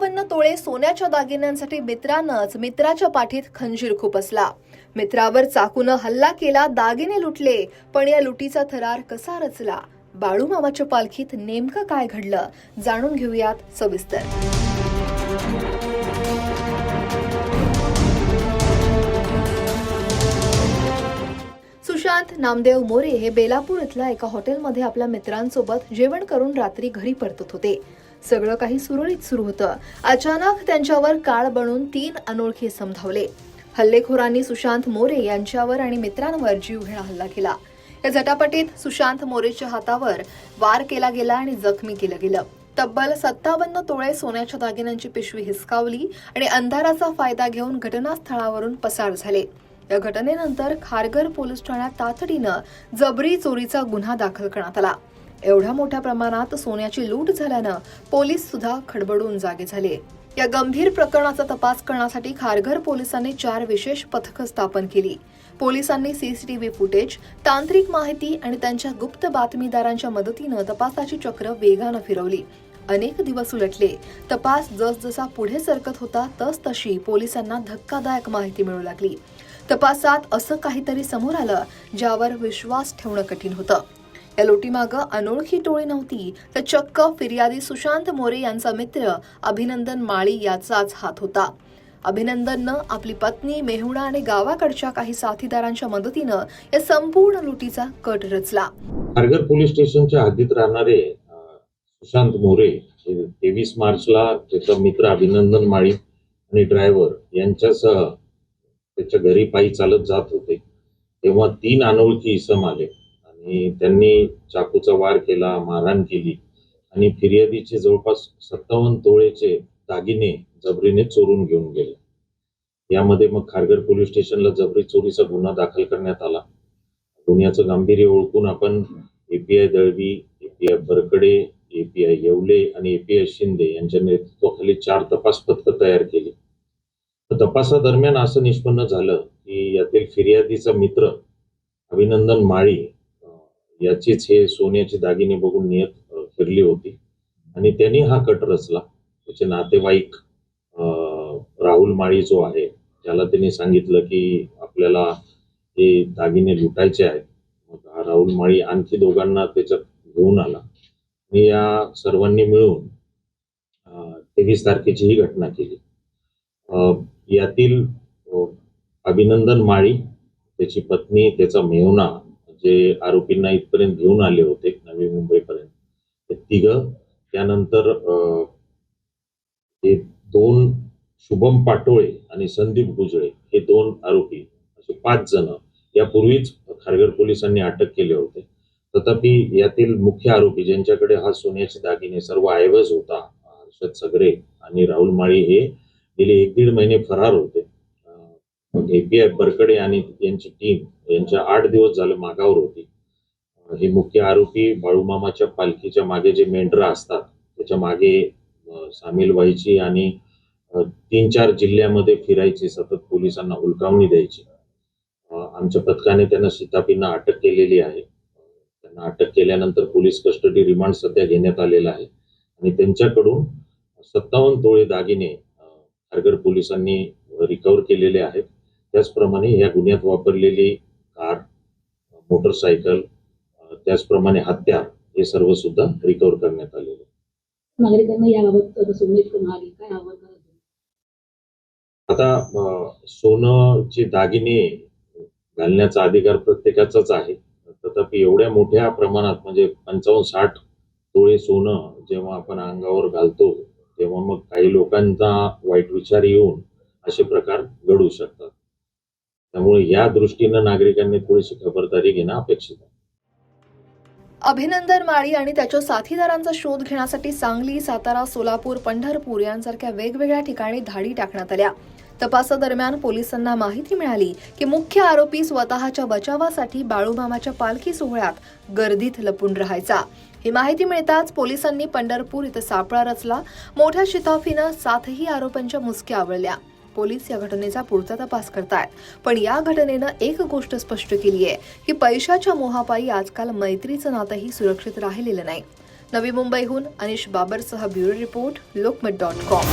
57 तोळे सोन्याच्या दागिन्यांसाठी मित्रानंच मित्राच्या पाठीत खंजीर खुपसला. मित्रावर चाकूनं हल्ला केला, दागिने लुटले. पण या लुटीचा थरार कसा रचला? बाळूमामाच्या पालखीत नेमकं काय घडलं? जाणून घेऊयात सविस्तर. सुशांत नामदेव मोरे हे बेलापूर इथल्या एका हॉटेलमध्ये आपल्या मित्रांसोबत जेवण करून रात्री घरी परतत होते. सगळं काही सुरळीत सुरू होतं. अचानक त्यांच्यावर काळ बनून 3 अनोळखी इसम धावले. हल्लेखोरांनी सुशांत मोरे यांच्यावर आणि मित्रांवर जीवघेणा हल्ला केला. या झटापटीत सुशांत मोरेच्या हातावर वार केला गेला आणि जखमी केलं गेलं. तब्बल 57 तोळे सोन्याच्या दागिन्यांची पिशवी हिसकावली आणि अंधाराचा फायदा घेऊन घटनास्थळावरून पसार झाले. या घटनेनंतर खारघर पोलीस ठाण्यात तातडीनं जबरी चोरीचा गुन्हा दाखल करण्यात आला. एवढ्या मोठ्या प्रमाणात सोन्याची लूट झाल्यानं पोलीस सुद्धा खडबडून जागे झाले. या गंभीर प्रकरणाचा तपास करण्यासाठी खारघर पोलिसांनी 4 विशेष पथकं स्थापन केली. पोलिसांनी सीसीटीव्ही फुटेज, तांत्रिक माहिती आणि त्यांच्या गुप्त बातमीदारांच्या मदतीनं तपासाची चक्र वेगानं फिरवली. अनेक दिवस उलटले. तपास जसजसा पुढे सरकत होता तसतशी पोलिसांना धक्कादायक माहिती मिळू लागली. तपासात असं काहीतरी समोर आलं ज्यावर विश्वास ठेवणं कठीण होतं. या लुटीमागं अनोळखी टोळी नव्हती, तर चक्क फिर्यादी सुशांत मोरे यांचा मित्र अभिनंदन माळी याचाच हात होता. अभिनंदननं आपली पत्नी मेहुणा आणि गावाकडच्या काही साथीदारांच्या मदतीनं या संपूर्ण लुटीचा कट रचला. खारघर पोलीस स्टेशनच्या हद्दीत राहणारे सुशांत मोरे हे 23 मार्चला त्याचा मित्र अभिनंदन माळी आणि ड्रायव्हर यांच्यासह त्याच्या घरी पायी चालत जात होते. तेव्हा 3 अनोळखी इसम आले आणि त्यांनी चाकूचा वार केला, मारहाण केली आणि फिर्यादीचे जवळपास 57 तोळेचे दागिने जबरीने चोरून घेऊन गेले. यामध्ये मग खारघर पोलीस स्टेशनला जबरी चोरीचा गुन्हा दाखल करण्यात आला. गुन्ह्याचं गांभीर्य ओळखून आपण API Dalvi, API Barkade, API Yewale आणि एपीआय शिंदे यांच्या नेतृत्वाखाली 4 तपास पथकं तयार केली. तपासादरम्यान असं निष्पन्न झालं की यातील फिर्यादीचा मित्र अभिनंदन माळी याचीच हे सोन्याचे दागिने बघून नियत फिरली होती आणि त्यांनी हा कट रचला. त्याचे नातेवाईक राहुल माळी जो आहे त्याला त्यांनी सांगितलं की आपल्याला हे दागिने लुटायचे आहेत. मग हा राहुल माळी आणखी दोघांना त्याच्यात घेऊन आला आणि या सर्वांनी मिळून 23 तारखेची ही घटना केली. यातील अभिनंदन माळी, त्याची पत्नी, त्याचा मेहुणा जे आरोपींना इथपर्यंत घेऊन आले होते नवी मुंबईपर्यंत, ते 3. त्यानंतर हे 2 शुभम पाटोळे आणि संदीप गुजळे हे 2 आरोपी, असे 5 जण यापूर्वीच खारघर पोलिसांनी अटक केले होते. तथापि यातील मुख्य आरोपी ज्यांच्याकडे हा सोन्याचे दागिने सर्व ऐवज होता, हर्षद सगरे आणि राहुल माळी, हे गेले 1-1.5 महिने फरार होते. एपीआय बरकडे आणि यांची टीम यांच्या 8 दिवस झाले मागावर होती. हे मुख्य आरोपी बाळूमामाच्या पालखीच्या मागे जे मेंढरं असतात त्याच्या मागे सामील व्हायची आणि 3-4 जिल्ह्यामध्ये फिरायची, सतत पोलिसांना हुलकावणी द्यायची. आमच्या पथकाने त्यांना शिताफीनं अटक केलेली आहे. त्यांना अटक केल्यानंतर पोलीस कस्टडी रिमांड सध्या घेण्यात आलेला आहे आणि त्यांच्याकडून 57 तोळे दागिने खारघर पोलिसांनी रिकव्हर केलेले आहेत. त्याचप्रमाणे या गुन्ह्यात वापरलेली कार, मोटरसायकल, त्याचप्रमाणे हत्यार हे सर्व सुद्धा रिकव्हर करण्यात आलेले. नागरिकांना याबाबत काय आवाहन करायचं? आता सोनंचे दागिने घालण्याचा अधिकार प्रत्येकाचाच आहे. तथापि एवढ्या मोठ्या प्रमाणात म्हणजे 55-60 तोळे सोनं जेव्हा आपण अंगावर घालतो तेव्हा मग काही लोकांचा वाईट विचार येऊन असे प्रकार घडू शकतात. त्यामुळे या दृष्टीनं नागरिकांनी थोडीशी खबरदारी घेणं अपेक्षित आहे. अभिनंदन माळी आणि त्याच्या साथीदारांचा शोध घेण्यासाठी सांगली, सातारा, सोलापूर, पंढरपूर यांसारख्या वेगवेगळ्या ठिकाणी धाडी टाकण्यात आल्या. तपासादरम्यान पोलिसांना माहिती मिळाली की मुख्य आरोपी स्वतःच्या बचावासाठी बाळूमामाच्या पालखी सोहळ्यात गर्दीत लपून राहायचा. ही माहिती मिळताच पोलिसांनी पंढरपूर इथं सापळा रचला. मोठ्या शिताफीनं 7ही आरोपींच्या मुसक्या आवळल्या. पोलीस या घटनेचा पुढचा तपास करतायत. पण या घटनेनं एक गोष्ट स्पष्ट केली आहे की पैशाच्या मोहापायी आजकाल मैत्रीचं नातंही सुरक्षित राहिलेलं नाही. नवी मुंबईहून अनिश बाबरसह ब्युरो रिपोर्ट लोकमत.com.